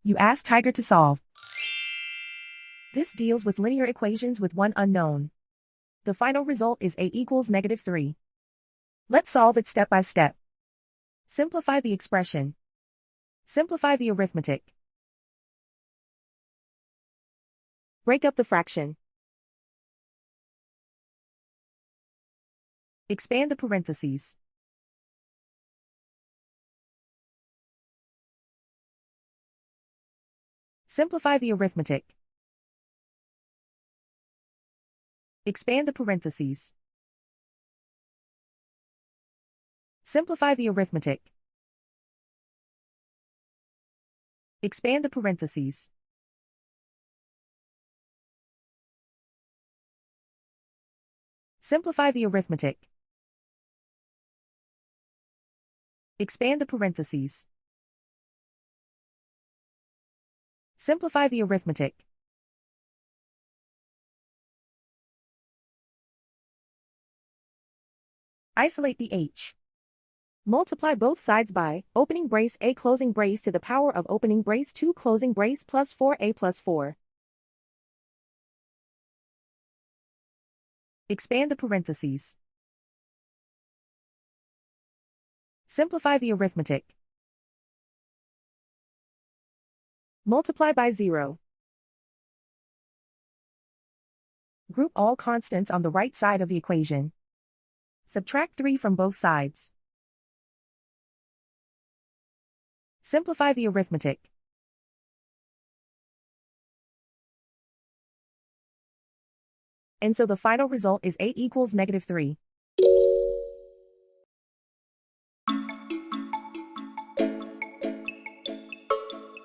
You ask Tiger to solve. This deals with linear equations with one unknown. The final result is a equals -3. Let's solve it step by step. Simplify the expression. Simplify the arithmetic. Break up the fraction. Expand the parentheses. Simplify the arithmetic. Expand the parentheses. Simplify the arithmetic. Expand the parentheses. Simplify the arithmetic. Expand the parentheses. Simplify the arithmetic. Isolate the h. Multiply both sides by opening brace a closing brace to the power of opening brace 2 closing brace plus 4a plus 4. Expand the parentheses. Simplify the arithmetic. Multiply by 0. Group all constants on the right side of the equation. Subtract 3 from both sides. Simplify the arithmetic. And so the final result is a equals -3.